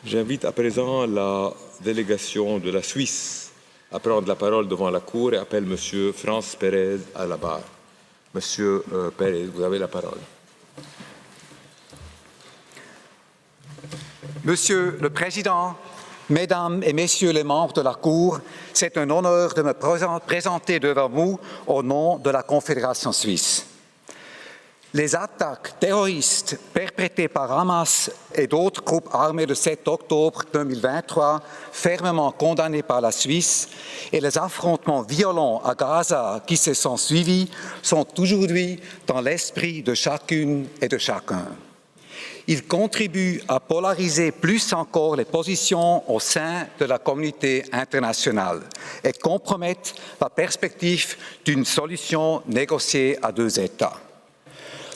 J'invite à présent la délégation de la Suisse à prendre la parole devant la Cour et appelle M. Franz Pérez à la barre. Monsieur Pérez, vous avez la parole. Monsieur le Président, Mesdames et Messieurs les membres de la Cour, c'est un honneur de me présenter devant vous au nom de la Confédération suisse. Les attaques terroristes perpétrées par Hamas et d'autres groupes armés le 7 octobre 2023, fermement condamnés par la Suisse, et les affrontements violents à Gaza qui se sont suivis sont aujourd'hui dans l'esprit de chacune et de chacun. Ils contribuent à polariser plus encore les positions au sein de la communauté internationale et compromettent la perspective d'une solution négociée à deux États.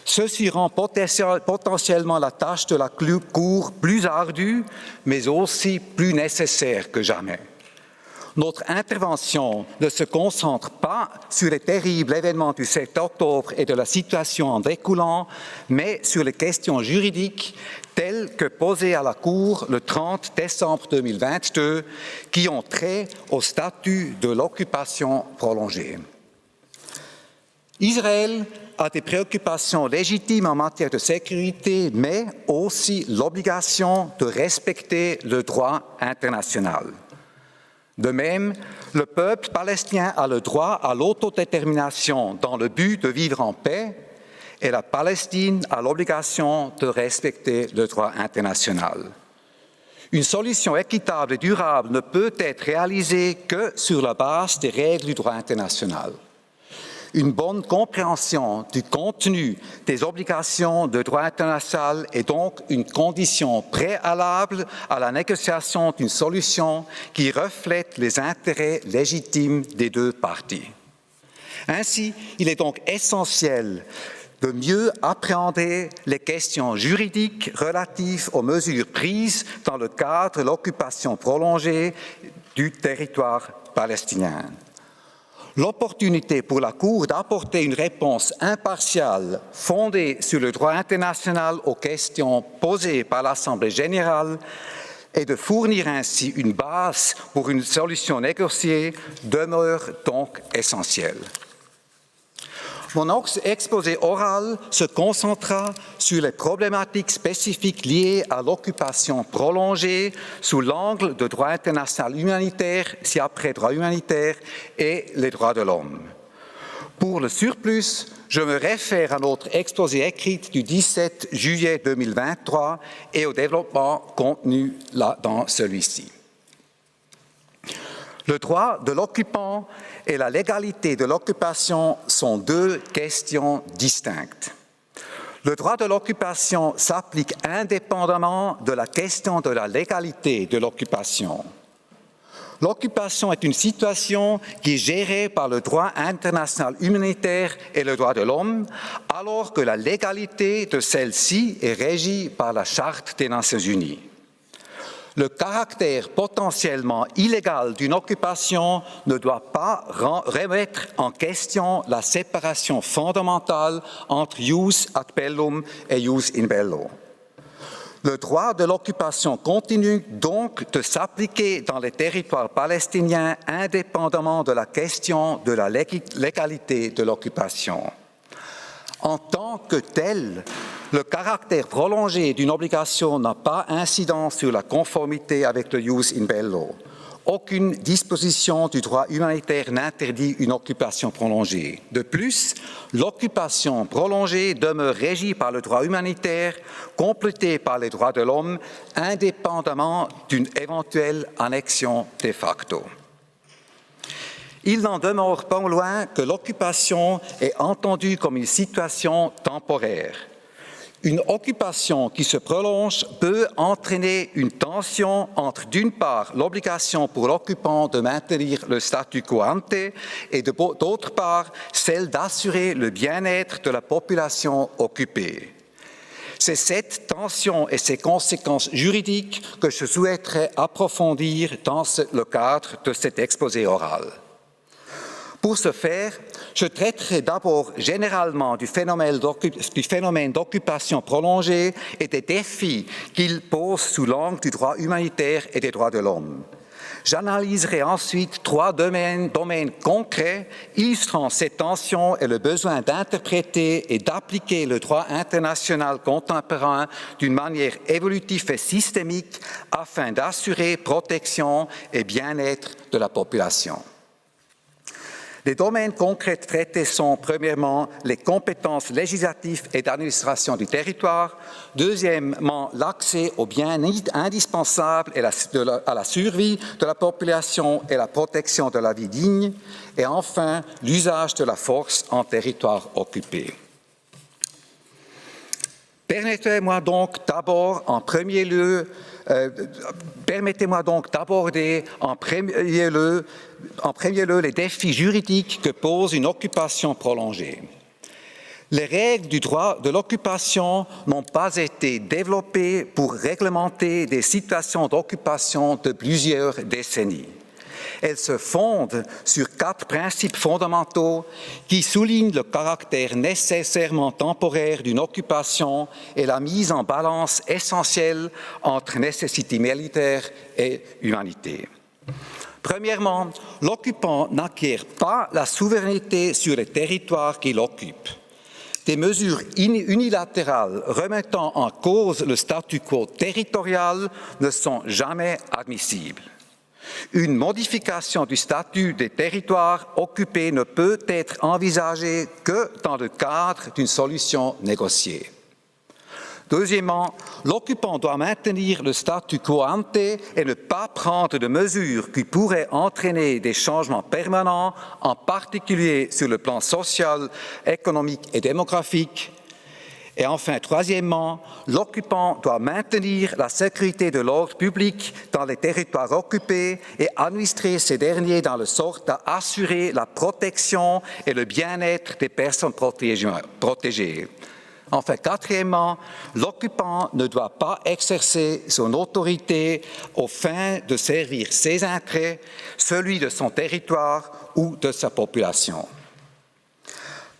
Ceci rend potentiellement la tâche de la Cour plus ardue, mais aussi plus nécessaire que jamais. Notre intervention ne se concentre pas sur les terribles événements du 7 octobre et de la situation en découlant, mais sur les questions juridiques telles que posées à la Cour le 30 décembre 2022, qui ont trait au statut de l'occupation prolongée. Israël a des préoccupations légitimes en matière de sécurité, mais aussi l'obligation de respecter le droit international. De même, le peuple palestinien a le droit à l'autodétermination dans le but de vivre en paix et la Palestine a l'obligation de respecter le droit international. Une solution équitable et durable ne peut être réalisée que sur la base des règles du droit international. Une bonne compréhension du contenu des obligations de droit international est donc une condition préalable à la négociation d'une solution qui reflète les intérêts légitimes des deux parties. Ainsi, il est donc essentiel de mieux appréhender les questions juridiques relatives aux mesures prises dans le cadre de l'occupation prolongée du territoire palestinien. L'opportunité pour la Cour d'apporter une réponse impartiale fondée sur le droit international aux questions posées par l'Assemblée générale et de fournir ainsi une base pour une solution négociée demeure donc essentielle. Mon exposé oral se concentrera sur les problématiques spécifiques liées à l'occupation prolongée sous l'angle de droit international humanitaire, ci-après droit humanitaire et les droits de l'homme. Pour le surplus, je me réfère à notre exposé écrit du 17 juillet 2023 et au développement contenu dans celui-ci. Le droit de l'occupant et la légalité de l'occupation sont deux questions distinctes. Le droit de l'occupation s'applique indépendamment de la question de la légalité de l'occupation. L'occupation est une situation qui est gérée par le droit international humanitaire et le droit de l'homme, alors que la légalité de celle-ci est régie par la Charte des Nations unies. Le caractère potentiellement illégal d'une occupation ne doit pas remettre en question la séparation fondamentale entre ius ad bellum et ius in bello. Le droit de l'occupation continue donc de s'appliquer dans les territoires palestiniens indépendamment de la question de la légalité de l'occupation. En tant que tel, le caractère prolongé d'une obligation n'a pas incidence sur la conformité avec le ius in bello. Aucune disposition du droit humanitaire n'interdit une occupation prolongée. De plus, l'occupation prolongée demeure régie par le droit humanitaire, complété par les droits de l'homme, indépendamment d'une éventuelle annexion de facto. Il n'en demeure pas loin que l'occupation est entendue comme une situation temporaire. Une occupation qui se prolonge peut entraîner une tension entre, d'une part, l'obligation pour l'occupant de maintenir le statu quo ante et d'autre part, celle d'assurer le bien-être de la population occupée. C'est cette tension et ses conséquences juridiques que je souhaiterais approfondir dans le cadre de cet exposé oral. Pour ce faire, Je traiterai d'abord généralement du phénomène d'occupation prolongée et des défis qu'il pose sous l'angle du droit humanitaire et des droits de l'homme. J'analyserai ensuite 3 domaines concrets illustrant ces tensions et le besoin d'interpréter et d'appliquer le droit international contemporain d'une manière évolutive et systémique afin d'assurer protection et bien-être de la population. Les domaines concrets traités sont, premièrement, les compétences législatives et d'administration du territoire, deuxièmement, l'accès aux biens indispensables à la survie de la population et la protection de la vie digne, et enfin, l'usage de la force en territoire occupé. Permettez-moi donc d'aborder en premier lieu les défis juridiques que pose une occupation prolongée. Les règles du droit de l'occupation n'ont pas été développées pour réglementer des situations d'occupation de plusieurs décennies. Elles se fondent sur 4 principes fondamentaux qui soulignent le caractère nécessairement temporaire d'une occupation et la mise en balance essentielle entre nécessité militaire et humanité. Premièrement, l'occupant n'acquiert pas la souveraineté sur les territoires qu'il occupe. Des mesures unilatérales remettant en cause le statu quo territorial ne sont jamais admissibles. Une modification du statut des territoires occupés ne peut être envisagée que dans le cadre d'une solution négociée. Deuxièmement, l'occupant doit maintenir le statu quo ante et ne pas prendre de mesures qui pourraient entraîner des changements permanents, en particulier sur le plan social, économique et démographique. Et enfin, troisièmement, l'occupant doit maintenir la sécurité de l'ordre public dans les territoires occupés et administrer ces derniers dans le sorte d'assurer la protection et le bien-être des personnes protégées. Enfin, quatrièmement, l'occupant ne doit pas exercer son autorité aux fins de servir ses intérêts, celui de son territoire ou de sa population.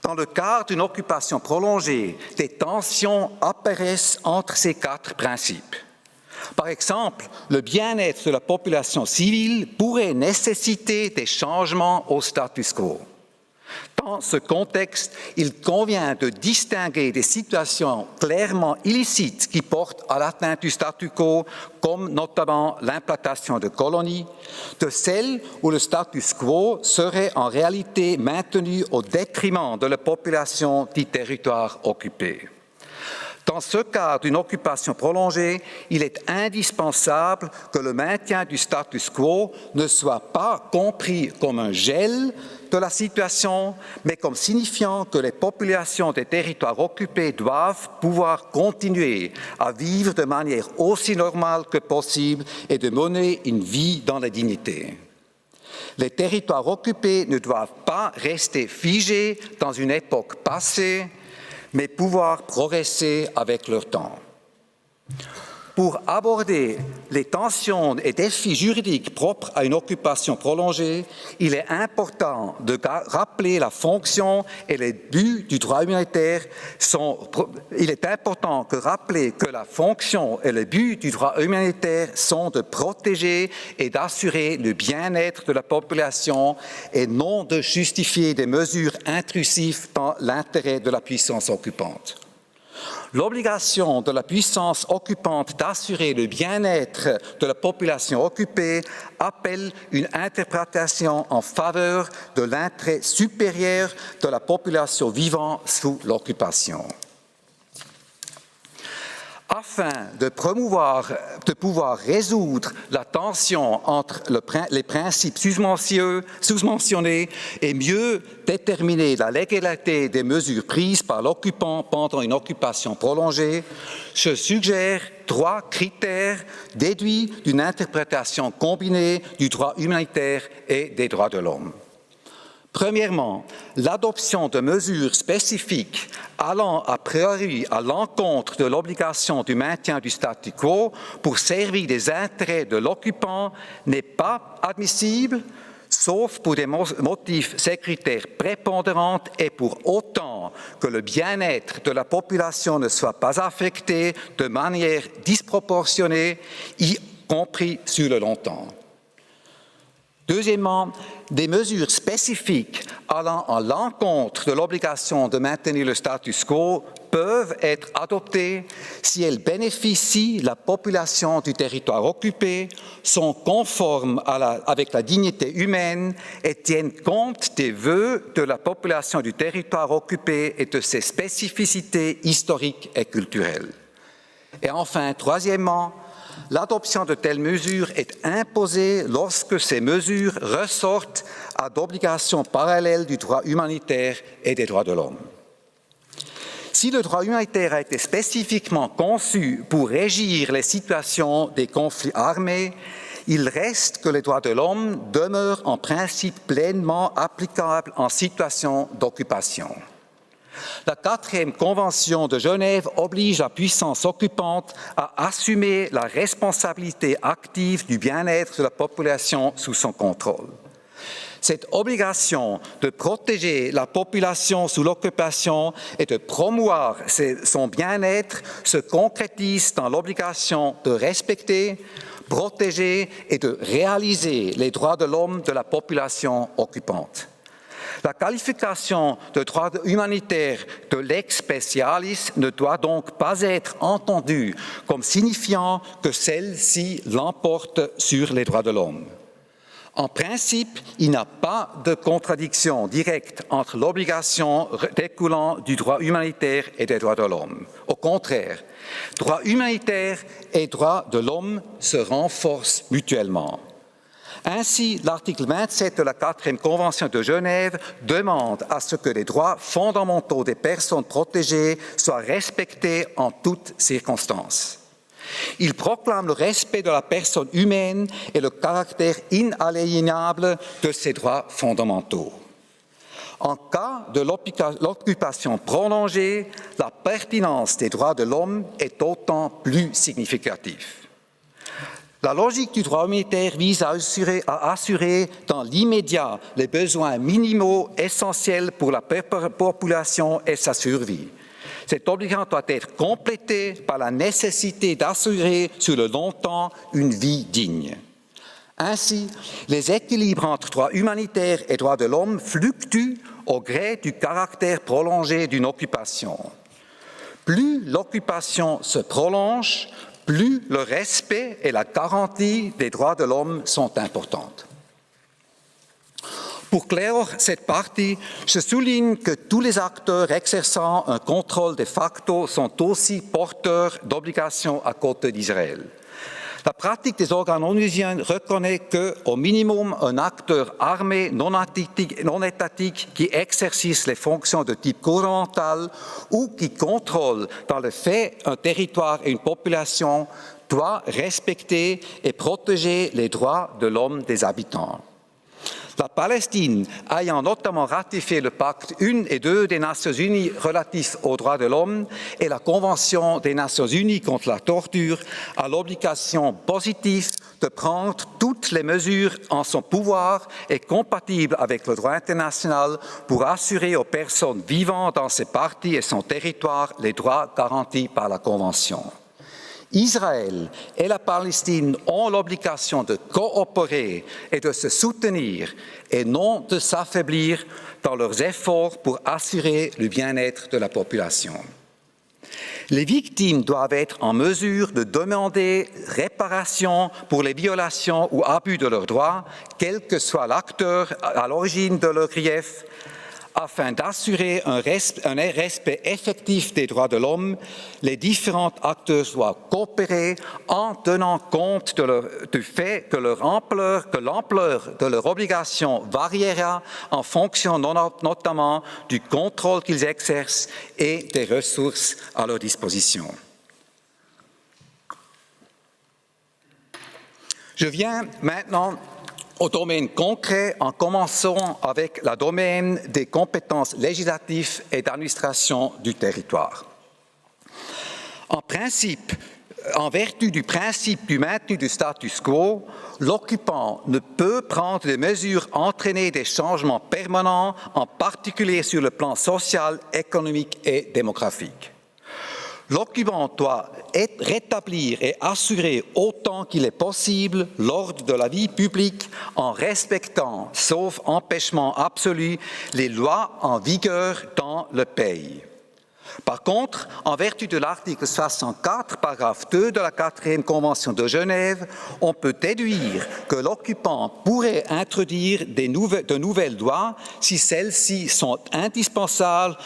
Dans le cadre d'une occupation prolongée, des tensions apparaissent entre ces 4 principes. Par exemple, le bien-être de la population civile pourrait nécessiter des changements au status quo. Dans ce contexte, il convient de distinguer des situations clairement illicites qui portent à l'atteinte du statu quo, comme notamment l'implantation de colonies, de celles où le status quo serait en réalité maintenu au détriment de la population du territoire occupé. Dans ce cas d'une occupation prolongée, il est indispensable que le maintien du status quo ne soit pas compris comme un gel de la situation, mais comme signifiant que les populations des territoires occupés doivent pouvoir continuer à vivre de manière aussi normale que possible et de mener une vie dans la dignité. Les territoires occupés ne doivent pas rester figés dans une époque passée, mais pouvoir progresser avec leur temps. Pour aborder les tensions et défis juridiques propres à une occupation prolongée, il est important de rappeler la fonction et les buts du droit humanitaire sont de protéger et d'assurer le bien-être de la population et non de justifier des mesures intrusives dans l'intérêt de la puissance occupante. L'obligation de la puissance occupante d'assurer le bien-être de la population occupée appelle une interprétation en faveur de l'intérêt supérieur de la population vivant sous l'occupation. Afin de pouvoir résoudre la tension entre les principes sous-mentionnés et mieux déterminer la légalité des mesures prises par l'occupant pendant une occupation prolongée, je suggère 3 critères déduits d'une interprétation combinée du droit humanitaire et des droits de l'homme. Premièrement, l'adoption de mesures spécifiques allant a priori à l'encontre de l'obligation du maintien du statu quo pour servir des intérêts de l'occupant n'est pas admissible, sauf pour des motifs sécuritaires prépondérants et pour autant que le bien-être de la population ne soit pas affecté de manière disproportionnée, y compris sur le long terme. Deuxièmement, des mesures spécifiques allant à l'encontre de l'obligation de maintenir le status quo peuvent être adoptées si elles bénéficient la population du territoire occupé, sont conformes avec la dignité humaine et tiennent compte des vœux de la population du territoire occupé et de ses spécificités historiques et culturelles. Et enfin, troisièmement, l'adoption de telles mesures est imposée lorsque ces mesures ressortent à d'obligations parallèles du droit humanitaire et des droits de l'homme. Si le droit humanitaire a été spécifiquement conçu pour régir les situations des conflits armés, il reste que les droits de l'homme demeurent en principe pleinement applicables en situation d'occupation. La 4e Convention de Genève oblige la puissance occupante à assumer la responsabilité active du bien-être de la population sous son contrôle. Cette obligation de protéger la population sous l'occupation et de promouvoir son bien-être se concrétise dans l'obligation de respecter, protéger et de réaliser les droits de l'homme de la population occupante. La qualification de droit humanitaire de lex specialis ne doit donc pas être entendue comme signifiant que celle-ci l'emporte sur les droits de l'homme. En principe, il n'y a pas de contradiction directe entre l'obligation découlant du droit humanitaire et des droits de l'homme. Au contraire, droit humanitaire et droits de l'homme se renforcent mutuellement. Ainsi, l'article 27 de la 4e Convention de Genève demande à ce que les droits fondamentaux des personnes protégées soient respectés en toutes circonstances. Il proclame le respect de la personne humaine et le caractère inaliénable de ses droits fondamentaux. En cas de l'occupation prolongée, la pertinence des droits de l'homme est d'autant plus significative. La logique du droit humanitaire vise à assurer dans l'immédiat les besoins minimaux essentiels pour la population et sa survie. Cette obligation doit être complétée par la nécessité d'assurer sur le long terme une vie digne. Ainsi, les équilibres entre droits humanitaires et droits de l'homme fluctuent au gré du caractère prolongé d'une occupation. Plus l'occupation se prolonge, plus le respect et la garantie des droits de l'homme sont importantes. Pour clore cette partie, je souligne que tous les acteurs exerçant un contrôle de facto sont aussi porteurs d'obligations à côté d'Israël. La pratique des organes onusiens reconnaît qu'au minimum, un acteur armé non étatique qui exerce les fonctions de type gouvernemental ou qui contrôle dans le fait un territoire et une population doit respecter et protéger les droits de l'homme des habitants. La Palestine, ayant notamment ratifié le pacte 1 et 2 des Nations Unies relatifs aux droits de l'homme et la Convention des Nations Unies contre la torture, a l'obligation positive de prendre toutes les mesures en son pouvoir et compatibles avec le droit international pour assurer aux personnes vivant dans ces parties et son territoire les droits garantis par la Convention. Israël et la Palestine ont l'obligation de coopérer et de se soutenir et non de s'affaiblir dans leurs efforts pour assurer le bien-être de la population. Les victimes doivent être en mesure de demander réparation pour les violations ou abus de leurs droits, quel que soit l'acteur à l'origine de leur grief. Afin d'assurer un respect effectif des droits de l'homme, les différents acteurs doivent coopérer en tenant compte du fait que l'ampleur de leur obligation variera en fonction notamment du contrôle qu'ils exercent et des ressources à leur disposition. Je viens maintenant au domaine concret, en commençant avec le domaine des compétences législatives et d'administration du territoire. En principe, En vertu du principe du maintien du status quo, l'occupant ne peut prendre des mesures entraîner des changements permanents, en particulier sur le plan social, économique et démographique. L'occupant doit rétablir et assurer autant qu'il est possible l'ordre de la vie publique en respectant, sauf empêchement absolu, les lois en vigueur dans le pays. Par contre, en vertu de l'article 64, paragraphe 2 de la 4e Convention de Genève, on peut déduire que l'occupant pourrait introduire de nouvelles lois si celles-ci sont indispensables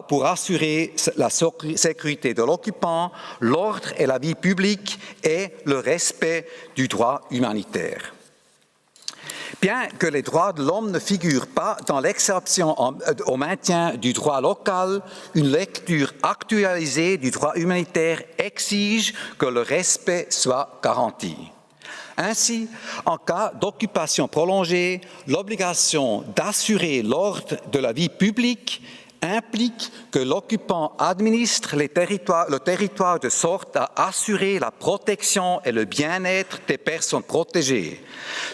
pour assurer la sécurité de l'occupant, l'ordre et la vie publique et le respect du droit humanitaire. Bien que les droits de l'homme ne figurent pas dans l'exception au maintien du droit local, une lecture actualisée du droit humanitaire exige que le respect soit garanti. Ainsi, en cas d'occupation prolongée, l'obligation d'assurer l'ordre de la vie publique implique que l'occupant administre le territoire de sorte à assurer la protection et le bien-être des personnes protégées,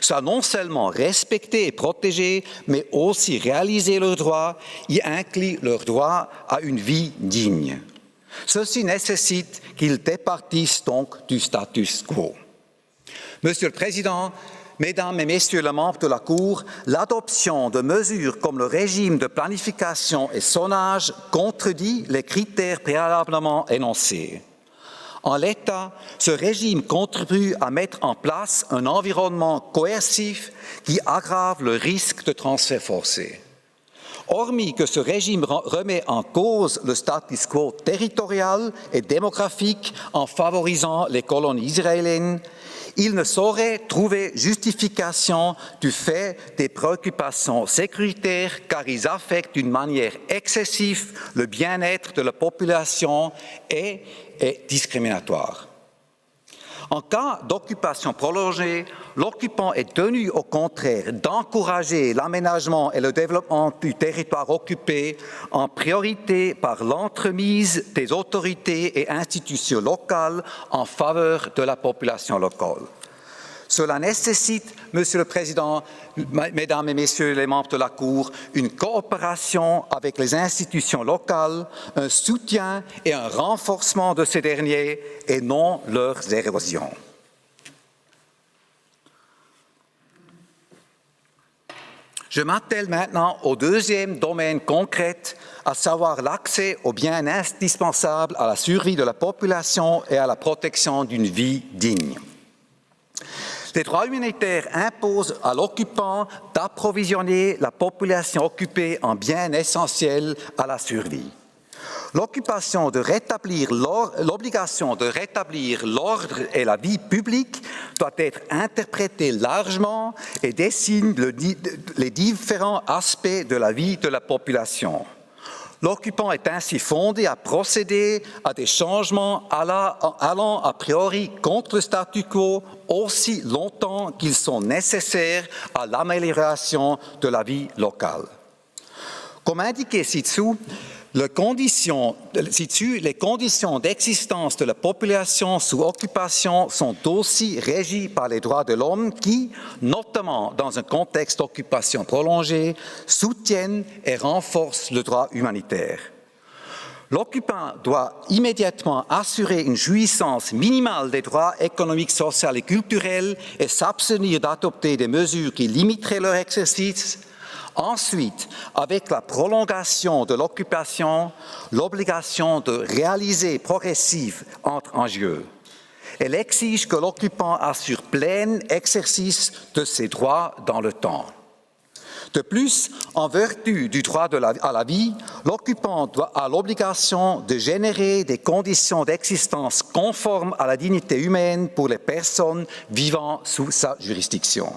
soit non seulement respecter et protéger, mais aussi réaliser leurs droits, y inclut leur droit à une vie digne. Ceci nécessite qu'ils départissent donc du status quo. Monsieur le Président, Mesdames et Messieurs les membres de la Cour, l'adoption de mesures comme le régime de planification et zonage contredit les critères préalablement énoncés. En l'état, ce régime contribue à mettre en place un environnement coercif qui aggrave le risque de transfert forcé. Hormis que ce régime remet en cause le status quo territorial et démographique en favorisant les colonies israéliennes, il ne saurait trouver justification du fait des préoccupations sécuritaires car ils affectent d'une manière excessive le bien-être de la population et est discriminatoire. En cas d'occupation prolongée, l'occupant est tenu au contraire d'encourager l'aménagement et le développement du territoire occupé en priorité par l'entremise des autorités et institutions locales en faveur de la population locale. Cela nécessite, Monsieur le Président, Mesdames et Messieurs les membres de la Cour, une coopération avec les institutions locales, un soutien et un renforcement de ces derniers et non leur érosion. Je m'attelle maintenant au deuxième domaine concret, à savoir l'accès aux biens indispensables à la survie de la population et à la protection d'une vie digne. Les droits humanitaires imposent à l'occupant d'approvisionner la population occupée en biens essentiels à la survie. L'obligation de rétablir l'ordre et la vie publique doit être interprétée largement et dessine les différents aspects de la vie de la population. L'occupant est ainsi fondé à procéder à des changements allant a priori contre le statu quo aussi longtemps qu'ils sont nécessaires à l'amélioration de la vie locale. Comme indiqué ci-dessous, les conditions d'existence de la population sous occupation sont aussi régies par les droits de l'homme qui, notamment dans un contexte d'occupation prolongée, soutiennent et renforcent le droit humanitaire. L'occupant doit immédiatement assurer une jouissance minimale des droits économiques, sociaux et culturels et s'abstenir d'adopter des mesures qui limiteraient leur exercice. Ensuite, avec la prolongation de l'occupation, l'obligation de réaliser progressive entre en jeu. Elle exige que l'occupant assure plein exercice de ses droits dans le temps. De plus, en vertu du droit à la vie, l'occupant a l'obligation de générer des conditions d'existence conformes à la dignité humaine pour les personnes vivant sous sa juridiction.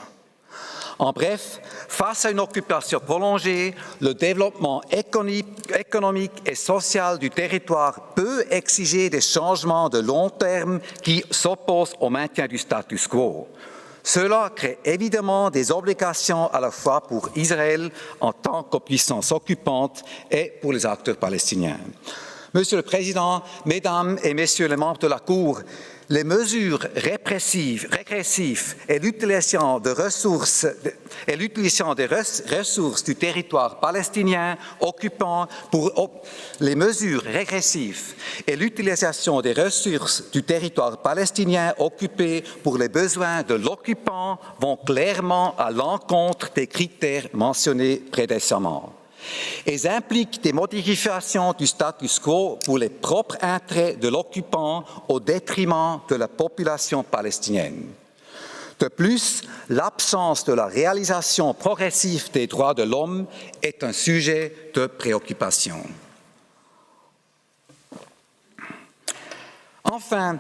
En bref, face à une occupation prolongée, le développement économique et social du territoire peut exiger des changements de long terme qui s'opposent au maintien du status quo. Cela crée évidemment des obligations à la fois pour Israël en tant que puissance occupante et pour les acteurs palestiniens. Monsieur le Président, Mesdames et Messieurs les membres de la Cour, Les mesures régressives et l'utilisation des ressources du territoire palestinien occupant les mesures régressives et l'utilisation des ressources du territoire palestinien occupé pour les besoins de l'occupant vont clairement à l'encontre des critères mentionnés précédemment. Elles impliquent des modifications du status quo pour les propres intérêts de l'occupant au détriment de la population palestinienne. De plus, l'absence de la réalisation progressive des droits de l'homme est un sujet de préoccupation. Enfin,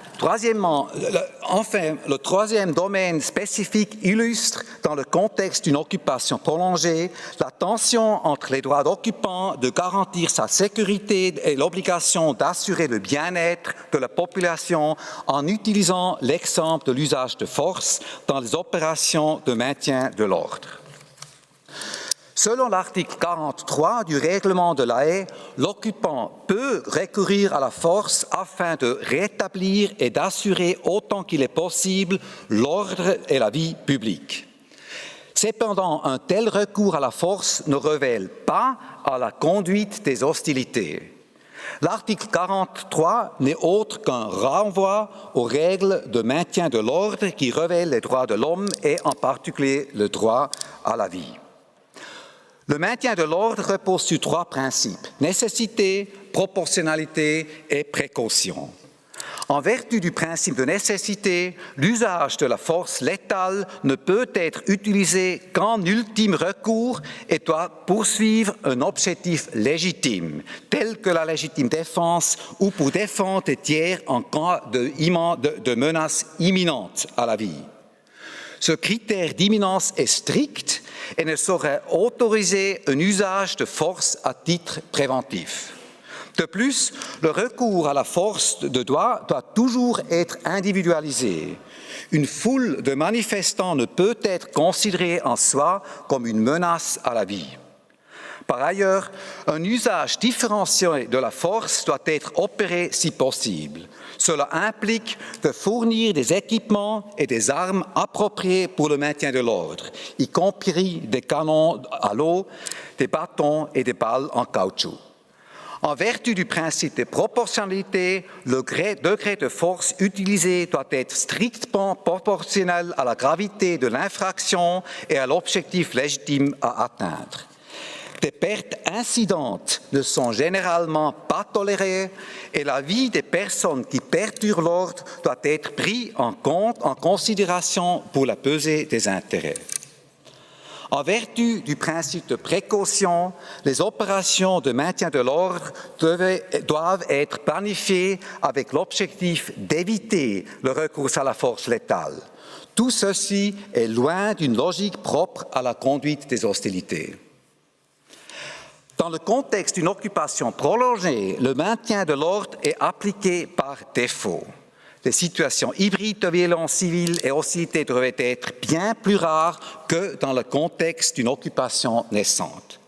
le troisième domaine spécifique illustre, dans le contexte d'une occupation prolongée, la tension entre les droits d'occupant de garantir sa sécurité et l'obligation d'assurer le bien-être de la population en utilisant l'exemple de l'usage de force dans les opérations de maintien de l'ordre. Selon l'article 43 du règlement de La Haye, l'occupant peut recourir à la force afin de rétablir et d'assurer autant qu'il est possible l'ordre et la vie publique. Cependant, un tel recours à la force ne révèle pas à la conduite des hostilités. L'article 43 n'est autre qu'un renvoi aux règles de maintien de l'ordre qui révèlent les droits de l'homme et en particulier le droit à la vie. Le maintien de l'ordre repose sur trois principes: nécessité, proportionnalité et précaution. En vertu du principe de nécessité, l'usage de la force létale ne peut être utilisé qu'en ultime recours et doit poursuivre un objectif légitime, tel que la légitime défense ou pour défendre des tiers en cas de menace imminente à la vie. Ce critère d'imminence est strict et ne saurait autoriser un usage de force à titre préventif. De plus, le recours à la force doit toujours être individualisé. Une foule de manifestants ne peut être considérée en soi comme une menace à la vie. Par ailleurs, un usage différencié de la force doit être opéré si possible. Cela implique de fournir des équipements et des armes appropriées pour le maintien de l'ordre, y compris des canons à l'eau, des bâtons et des balles en caoutchouc. En vertu du principe de proportionnalité, le degré de force utilisé doit être strictement proportionnel à la gravité de l'infraction et à l'objectif légitime à atteindre. Des pertes incidentes ne sont généralement pas tolérées et la vie des personnes qui perturbent l'ordre doit être prise en considération pour la pesée des intérêts. En vertu du principe de précaution, les opérations de maintien de l'ordre doivent être planifiées avec l'objectif d'éviter le recours à la force létale. Tout ceci est loin d'une logique propre à la conduite des hostilités. Dans le contexte d'une occupation prolongée, le maintien de l'ordre est appliqué par défaut. Les situations hybrides de violence civile et hostilité devraient être bien plus rares que dans le contexte d'une occupation naissante.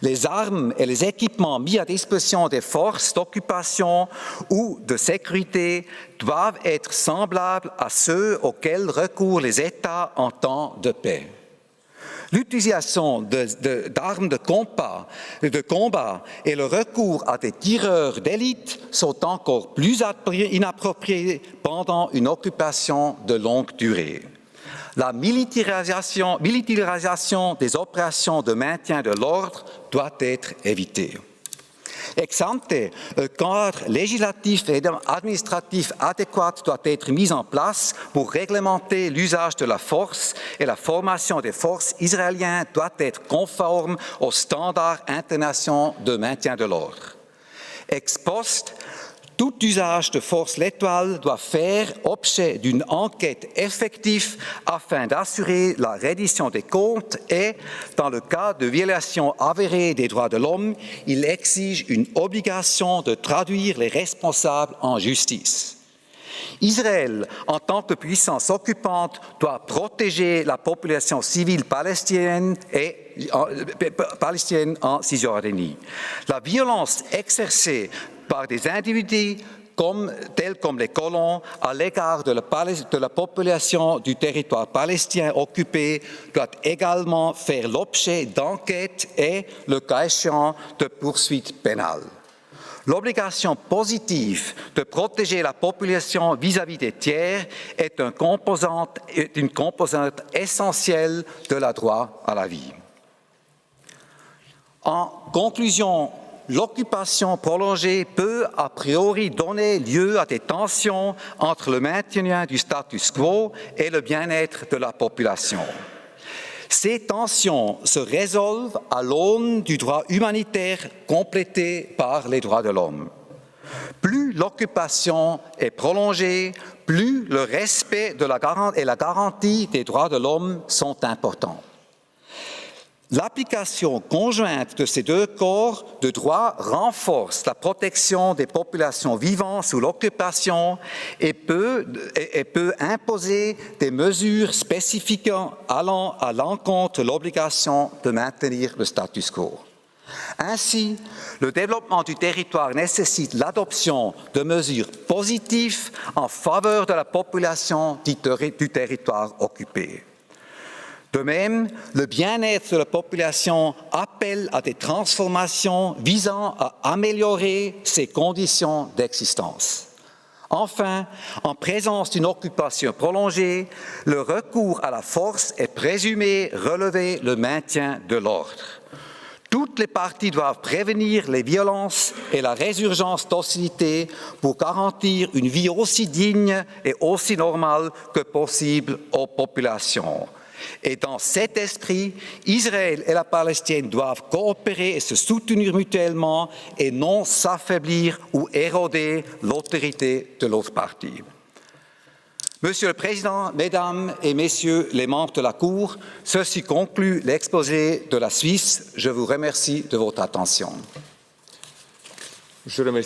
Les armes et les équipements mis à disposition des forces d'occupation ou de sécurité doivent être semblables à ceux auxquels recourent les États en temps de paix. L'utilisation d'armes de combat et le recours à des tireurs d'élite sont encore plus inappropriés pendant une occupation de longue durée. La militarisation des opérations de maintien de l'ordre doit être évitée. Ex ante, un cadre législatif et administratif adéquat doit être mis en place pour réglementer l'usage de la force et la formation des forces israéliennes doit être conforme aux standards internationaux de maintien de l'ordre. Ex post, tout usage de force létale doit faire objet d'une enquête effective afin d'assurer la reddition des comptes et, dans le cas de violation avérée des droits de l'homme, il exige une obligation de traduire les responsables en justice. Israël, en tant que puissance occupante, doit protéger la population civile palestinienne en Cisjordanie. La violence exercée par des individus tels comme les colons, à l'égard de la population du territoire palestinien occupé doit également faire l'objet d'enquêtes et, le cas échéant, de poursuites pénales. L'obligation positive de protéger la population vis-à-vis des tiers est une composante essentielle de la droit à la vie. En conclusion, l'occupation prolongée peut a priori donner lieu à des tensions entre le maintien du status quo et le bien-être de la population. Ces tensions se résolvent à l'aune du droit humanitaire complété par les droits de l'homme. Plus l'occupation est prolongée, plus le respect et la garantie des droits de l'homme sont importants. L'application conjointe de ces deux corps de droit renforce la protection des populations vivant sous l'occupation et peut imposer des mesures spécifiques allant à l'encontre de l'obligation de maintenir le status quo. Ainsi, le développement du territoire nécessite l'adoption de mesures positives en faveur de la population du territoire occupé. De même, le bien-être de la population appelle à des transformations visant à améliorer ses conditions d'existence. Enfin, en présence d'une occupation prolongée, le recours à la force est présumé relever le maintien de l'ordre. Toutes les parties doivent prévenir les violences et la résurgence d'hostilité pour garantir une vie aussi digne et aussi normale que possible aux populations. Et dans cet esprit, Israël et la Palestine doivent coopérer et se soutenir mutuellement et non s'affaiblir ou éroder l'autorité de l'autre partie. Monsieur le Président, Mesdames et Messieurs les membres de la Cour, ceci conclut l'exposé de la Suisse. Je vous remercie de votre attention. Je remercie